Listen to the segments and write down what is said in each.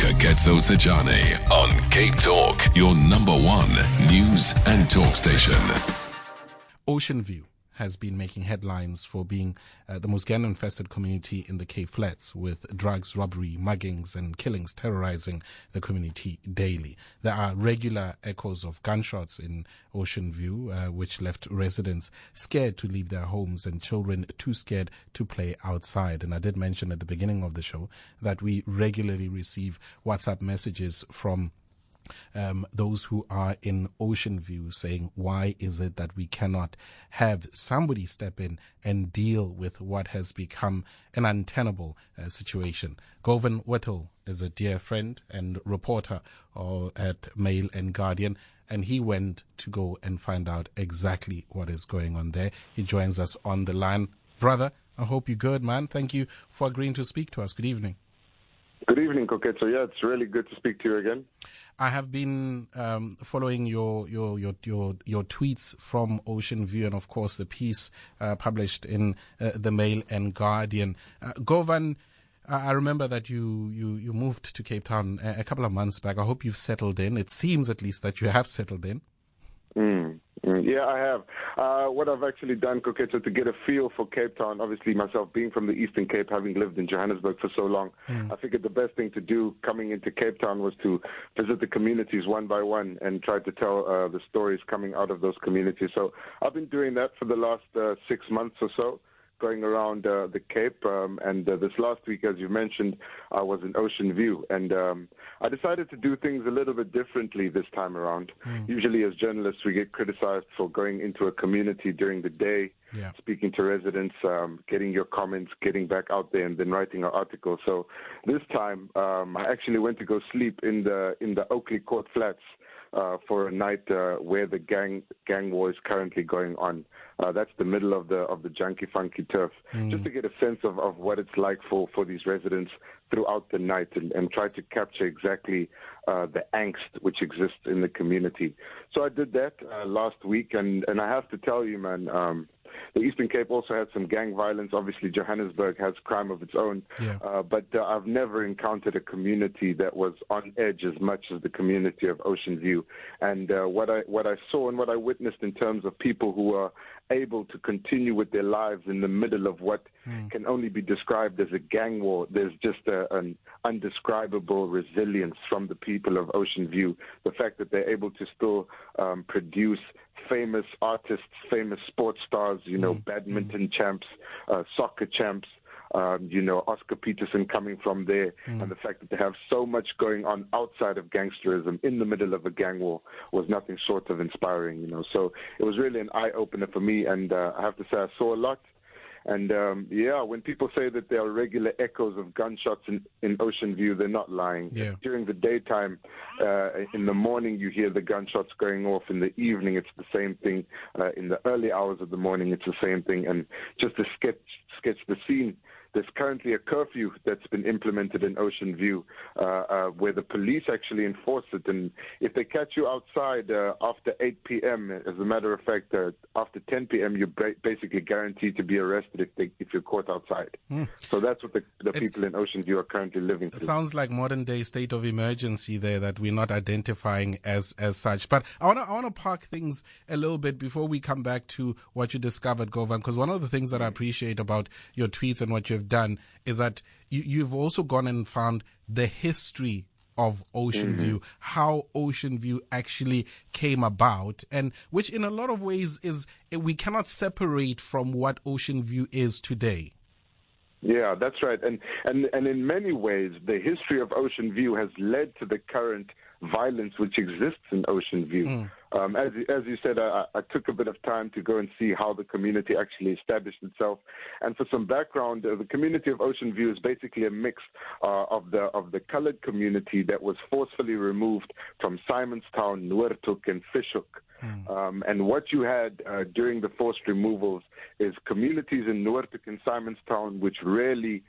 Koketso Sachane on Cape Talk, your number one news and talk station. Ocean View has been making headlines for being the most gang-infested community in the Cape Flats, with drugs, robbery, muggings and killings terrorizing the community daily. There are regular echoes of gunshots in Ocean View, which left residents scared to leave their homes and children too scared to play outside. And I did mention at the beginning of the show that we regularly receive WhatsApp messages from those who are in Ocean View saying, why is it that we cannot have somebody step in and deal with what has become an untenable situation? Govan Whittles is a dear friend and reporter at Mail&Guardian, and he went to go and find out exactly what is going on there. He joins us on the line. Brother, I hope you're good, man. Thank you for agreeing to speak to us. Good evening. Good evening, Koketso. Yeah, it's really good to speak to you again. I have been following your tweets from Ocean View, and of course the piece published in the Mail&Guardian. Govan, I remember that you moved to Cape Town a couple of months back. I hope you've settled in. It seems at least that you have settled in. Yeah, I have. What I've actually done, Koketso, to get a feel for Cape Town, obviously myself being from the Eastern Cape, having lived in Johannesburg for so long, I figured the best thing to do coming into Cape Town was to visit the communities one by one and try to tell the stories coming out of those communities. So I've been doing that for the last 6 months or so, going around the Cape, and this last week, as you mentioned, I was in Ocean View, and I decided to do things a little bit differently this time around. Usually as journalists, we get criticized for going into a community during the day, speaking to residents, getting your comments, getting back out there, and then writing an article. So this time, I actually went to go sleep in the Oakley Court Flats for a night where the gang war is currently going on. That's the middle of the junky funky turf, just to get a sense of what it's like for these residents throughout the night, and try to capture exactly the angst which exists in the community. So I did that last week, and I have to tell you, man, the Eastern Cape also had some gang violence. Obviously, Johannesburg has crime of its own, but I've never encountered a community that was on edge as much as the community of Ocean View. And what I saw and what I witnessed in terms of people who are able to continue with their lives in the middle of what can only be described as a gang war, there's just an undescribable resilience from the people of Ocean View. The fact that they're able to still produce famous artists, famous sports stars, badminton champs, soccer champs, Oscar Peterson coming from there, and the fact that they have so much going on outside of gangsterism in the middle of a gang war was nothing short of inspiring, So it was really an eye-opener for me, and I have to say I saw a lot. And, when people say that there are regular echoes of gunshots in Ocean View, they're not lying. Yeah. During the daytime, in the morning, you hear the gunshots going off. In the evening, it's the same thing. In the early hours of the morning, it's the same thing. And just to sketch the scene, there's currently a curfew that's been implemented in Ocean View, where the police actually enforce it. And if they catch you outside after 8 p.m., as a matter of fact, after 10 p.m., you're basically guaranteed to be arrested if you're caught outside. So that's what the people in Ocean View are currently living through. It sounds like modern-day state of emergency there that we're not identifying as such. But I want to park things a little bit before we come back to what you discovered, Govan, because one of the things that I appreciate about your tweets and what you've done is that you've also gone and found the history of Ocean View, how Ocean View actually came about, and which in a lot of ways we cannot separate from what Ocean View is today. Yeah, that's right. And in many ways, the history of Ocean View has led to the current violence which exists in Ocean View. As you said, I took a bit of time to go and see how the community actually established itself. And for some background, the community of Ocean View is basically a mix of the colored community that was forcefully removed from Simonstown, Noordhoek, and Fishhoek. And what you had during the forced removals is communities in Noordhoek and Simonstown, which rarely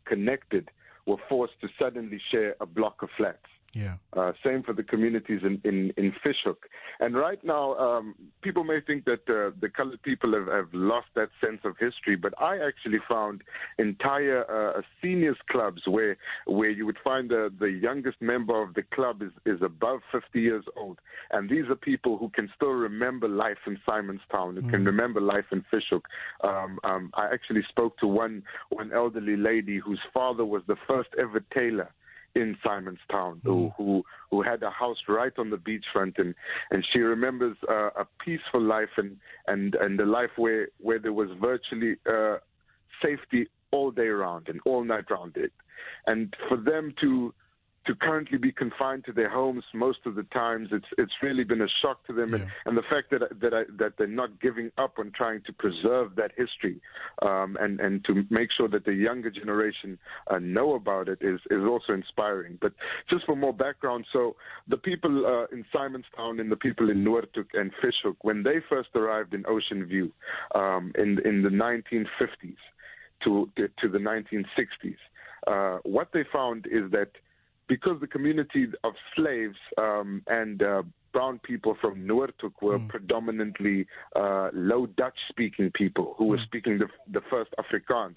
connected, were forced to suddenly share a block of flats. Yeah. Same for the communities in Fishhook. And right now, people may think that the colored people have lost that sense of history, but I actually found entire seniors clubs where you would find the youngest member of the club is above 50 years old. And these are people who can still remember life in Simonstown, who can remember life in Fishhook. I actually spoke to one elderly lady whose father was the first ever tailor in Simonstown, who had a house right on the beachfront, and she remembers a peaceful life and a life where there was virtually safety all day round and all night round it. And for them to currently be confined to their homes most of the times, it's really been a shock to them, and the fact that they're not giving up on trying to preserve that history, and to make sure that the younger generation know about it is also inspiring. But just for more background, so the people in Simonstown and the people in Noordhoek and Fishhook, when they first arrived in Ocean View in the 1950s to the 1960s, what they found is that because the community of slaves and brown people from Noordhoek were predominantly Low Dutch-speaking people who were speaking the first Afrikaans,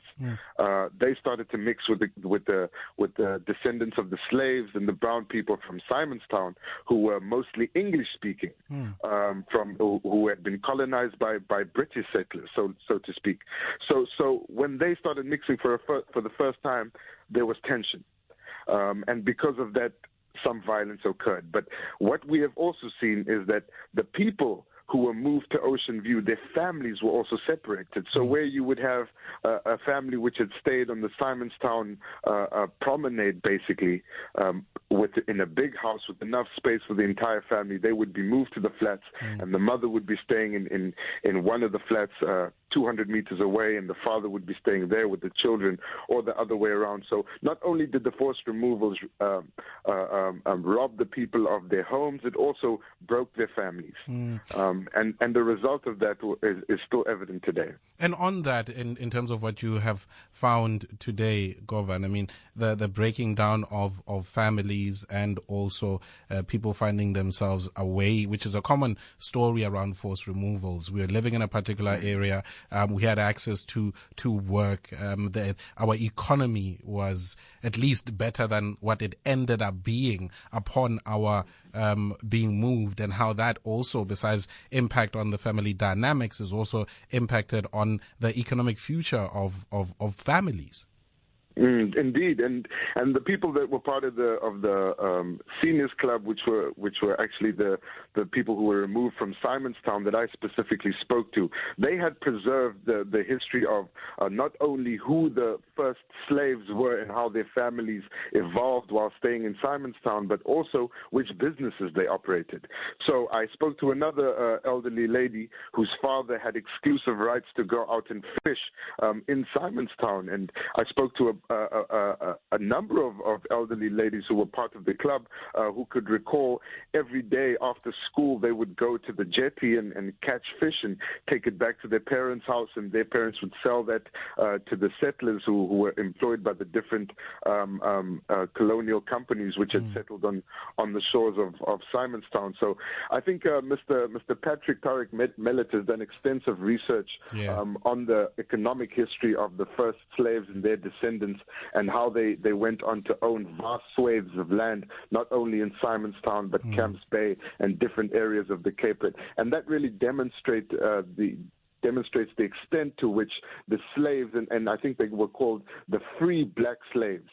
they started to mix with the descendants of the slaves and the brown people from Simonstown, who were mostly English-speaking, who had been colonized by British settlers, so to speak. So when they started mixing for the first time, there was tension. And because of that, some violence occurred. But what we have also seen is that the people who were moved to Ocean View, their families were also separated. So where you would have a family which had stayed on the Simonstown promenade, basically, in a big house with enough space for the entire family, they would be moved to the flats, and the mother would be staying in one of the flats 200 meters away, and the father would be staying there with the children, or the other way around. So not only did the forced removals rob the people of their homes, it also broke their families. And the result of that is still evident today. And on that, in terms of what you have found today, Govan, I mean, the breaking down of families and also people finding themselves away, which is a common story around forced removals. We were living in a particular area. We had access to work. Our economy was at least better than what it ended up being upon our being moved, and how that also, besides impact on the family dynamics, is also impacted on the economic future of families. Indeed, and the people that were part of the seniors club, which were actually the people who were removed from Simonstown that I specifically spoke to, they had preserved the history of not only who the first slaves were and how their families evolved while staying in Simonstown, but also which businesses they operated. So I spoke to another elderly lady whose father had exclusive rights to go out and fish in Simonstown, and I spoke to a number of elderly ladies who were part of the club who could recall every day after school they would go to the jetty and catch fish and take it back to their parents' house, and their parents would sell that to the settlers who were employed by the different colonial companies which had settled on the shores of Simonstown. So I think Mr. Patrick Tarek Mellet has done extensive research on the economic history of the first slaves and their descendants, and how they went on to own vast swathes of land, not only in Simonstown, but Camps Bay and different areas of the Cape. And that really demonstrates the extent to which the slaves, and I think they were called the free black slaves,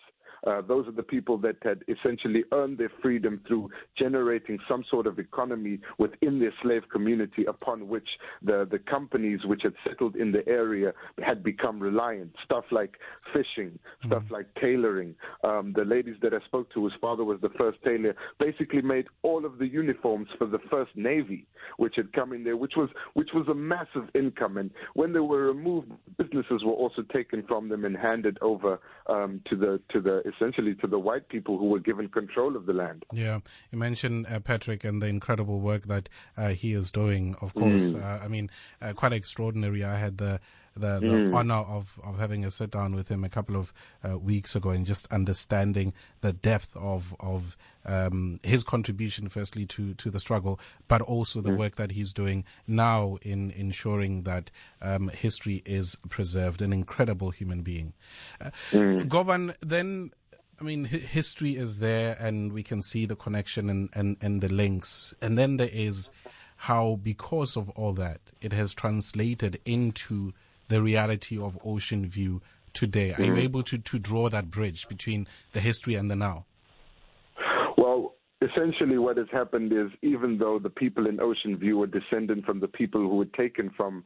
those are the people that had essentially earned their freedom through generating some sort of economy within their slave community, upon which the companies which had settled in the area had become reliant. Stuff like fishing, stuff like tailoring. The ladies that I spoke to, whose father was the first tailor, basically made all of the uniforms for the first Navy, which had come in there, which was a massive income. And when they were removed, businesses were also taken from them and handed over essentially to the white people who were given control of the land. Yeah, you mentioned Patrick and the incredible work that he is doing. Of course, I mean, quite extraordinary. I had the the honor of having a sit down with him a couple of weeks ago, and just understanding the depth of his contribution, firstly to the struggle, but also the work that he's doing now in ensuring that history is preserved. An incredible human being. Govan, then, I mean, history is there, and we can see the connection and the links. And then there is how, because of all that, it has translated into the reality of Ocean View today. Are you able to draw that bridge between the history and the now? Well, essentially what has happened is, even though the people in Ocean View were descendant from the people who were taken from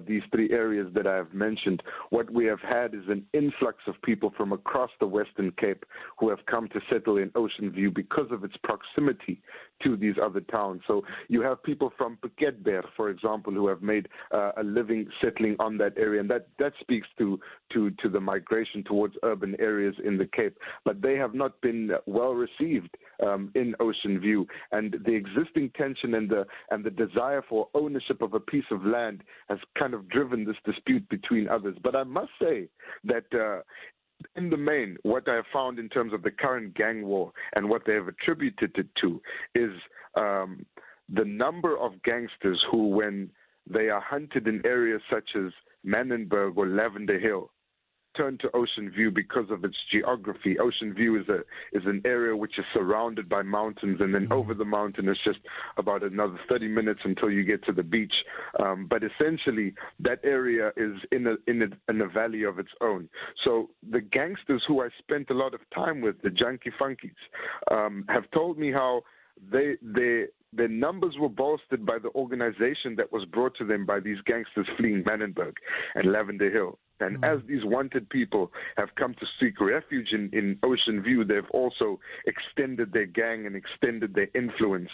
these three areas that I have mentioned, what we have had is an influx of people from across the Western Cape who have come to settle in Ocean View because of its proximity to these other towns. So you have people from Koketso, for example, who have made a living settling on that area, and that speaks to the migration towards urban areas in the Cape. But they have not been well received in Ocean View, and the existing tension and the desire for ownership of a piece of land has kind of driven this dispute between others. But I must say that in the main, what I have found in terms of the current gang war and what they have attributed it to is the number of gangsters who, when they are hunted in areas such as Mail&Guardian or Lavender Hill, turn to Ocean View because of its geography. Ocean View is an area which is surrounded by mountains, and then over the mountain is just about another 30 minutes until you get to the beach. But essentially, that area is in a valley of its own. So the gangsters who I spent a lot of time with, the Junkie Funkies, have told me how their numbers were bolstered by the organization that was brought to them by these gangsters fleeing Mail&Guardian and Lavender Hill. And as these wanted people have come to seek refuge in Ocean View, they've also extended their gang and extended their influence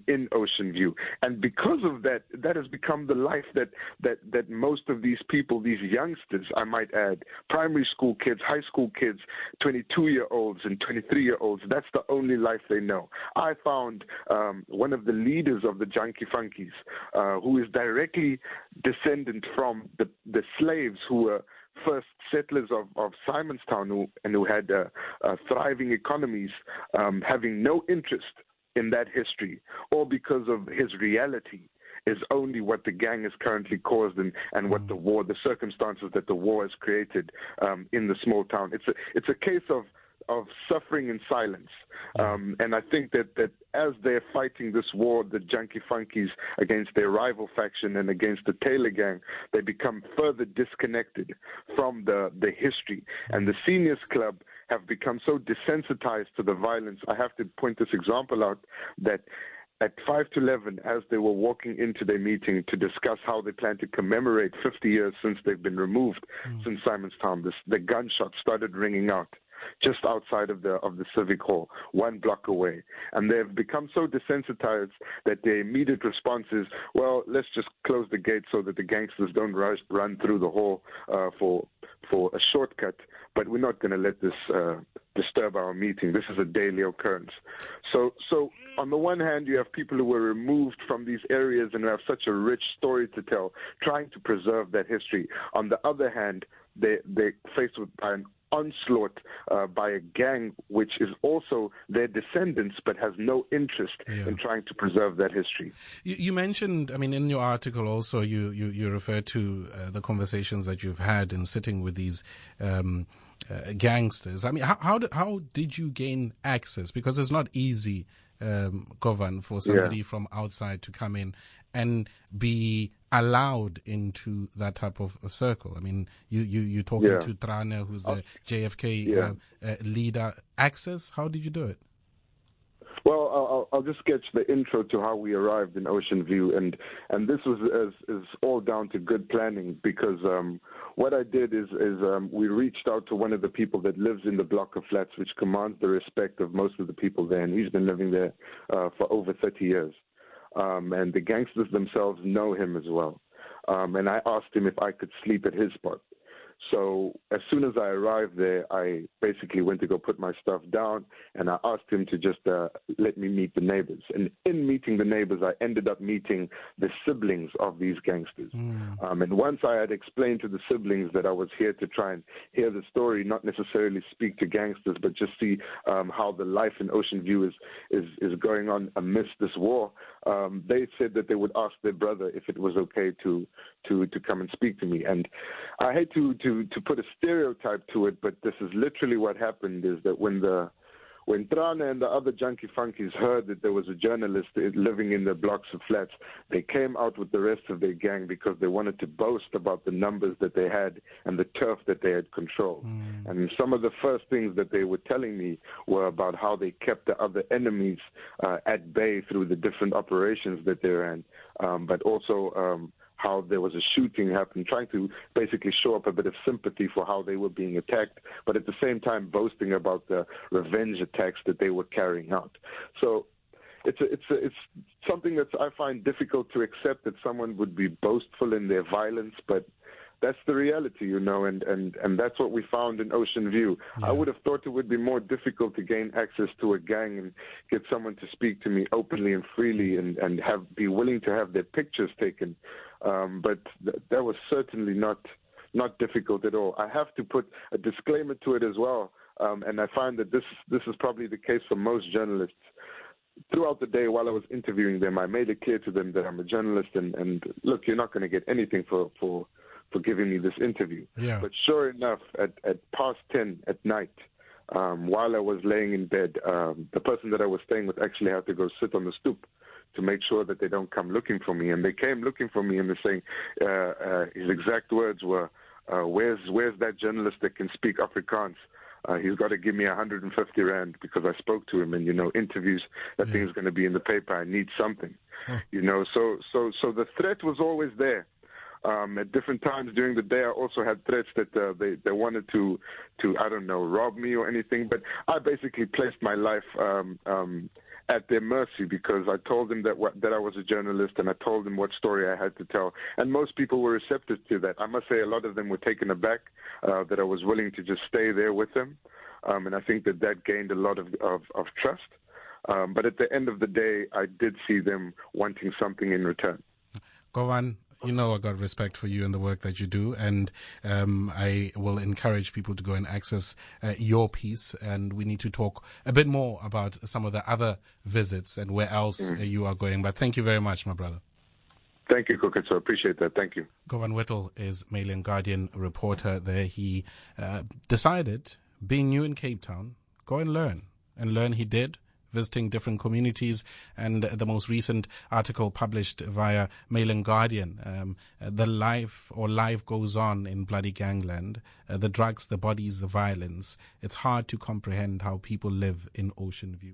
in Ocean View. And because of that, that has become the life that most of these people, these youngsters, I might add, primary school kids, high school kids, 22-year-olds and 23-year-olds, that's the only life they know. I found one of the leaders of the Junkie Funkies, who is directly descendant from the slaves who were first settlers of Simonstown, who had thriving economies, having no interest in that history, or because of his reality is only what the gang has currently caused and what the circumstances that the war has created in the small town. It's a case of suffering in silence. And I think that as they're fighting this war, the Junkie Funkies, against their rival faction and against the Taylor gang, they become further disconnected from the history. And the Seniors Club have become so desensitized to the violence. I have to point this example out, that at 5 to 11, as they were walking into their meeting to discuss how they plan to commemorate 50 years since they've been removed since Simonstown, the gunshots started ringing out just outside of the Civic Hall, 1 block away. And they've become so desensitized that their immediate response is, well, let's just close the gate so that the gangsters don't run through the hall for a shortcut, but we're not going to let this disturb our meeting. This is a daily occurrence. So on the one hand, you have people who were removed from these areas and who have such a rich story to tell, trying to preserve that history. On the other hand, they're faced with an onslaught by a gang which is also their descendants but has no interest in trying to preserve that history. You mentioned, I mean, in your article also, you refer to the conversations that you've had in sitting with these gangsters. I mean, how did you gain access? Because it's not easy, Govan, for somebody from outside to come in and be allowed into that type of circle. I mean, you're talking to Trane, who's the JFK leader. Access, how did you do it? Well, I'll just sketch the intro to how we arrived in Ocean View, and this was is all down to good planning, because what I did is we reached out to one of the people that lives in the block of flats, which commands the respect of most of the people there, and he's been living there for over 30 years. And the gangsters themselves know him as well. And I asked him if I could sleep at his spot. So as soon as I arrived there, I basically went to go put my stuff down, and I asked him to just let me meet the neighbors. And in meeting the neighbors, I ended up meeting the siblings of these gangsters. And once I had explained to the siblings that I was here to try and hear the story, not necessarily speak to gangsters, but just see how the life in Ocean View is going on amidst this war, they said that they would ask their brother if it was okay to come and speak to me. And I hate to put a stereotype to it, but this is literally what happened, is that when Trana and the other junkie funkies heard that there was a journalist living in the blocks of flats, they came out with the rest of their gang because they wanted to boast about the numbers that they had and the turf that they had controlled. And some of the first things that they were telling me were about how they kept the other enemies at bay through the different operations that they ran, but also how there was a shooting happening, trying to basically show up a bit of sympathy for how they were being attacked, but at the same time boasting about the revenge attacks that they were carrying out. So it's something that I find difficult to accept, that someone would be boastful in their violence, but that's the reality, and that's what we found in Ocean View. Yeah. I would have thought it would be more difficult to gain access to a gang and get someone to speak to me openly and freely and be willing to have their pictures taken. But that was certainly not difficult at all. I have to put a disclaimer to it as well, and I find that this is probably the case for most journalists. Throughout the day while I was interviewing them, I made it clear to them that I'm a journalist, and look, you're not going to get anything for giving me this interview. Yeah. But sure enough, at past 10 at night, while I was laying in bed, the person that I was staying with actually had to go sit on the stoop to make sure that they don't come looking for me. And they came looking for me, and they're saying, his exact words were, where's that journalist that can speak Afrikaans? He's got to give me 150 rand because I spoke to him, and interviews, that thing's going to be in the paper. I need something, So the threat was always there. At different times during the day, I also had threats that they wanted to I don't know, rob me or anything. But I basically placed my life at their mercy because I told them that I was a journalist, and I told them what story I had to tell. And most people were receptive to that. I must say a lot of them were taken aback that I was willing to just stay there with them. And I think that gained a lot of trust. But at the end of the day, I did see them wanting something in return. Govan, I got respect for you and the work that you do, and I will encourage people to go and access your piece, and we need to talk a bit more about some of the other visits and where else you are going. But thank you very much, my brother. Thank you, Koketso. I appreciate that. Thank you. Govan Whittles is Mail&Guardian reporter there. He decided, being new in Cape Town, go and learn. And learn he did, visiting different communities, and the most recent article published via Mail&Guardian, the life goes on in bloody gangland, the drugs, the bodies, the violence. It's hard to comprehend how people live in Ocean View.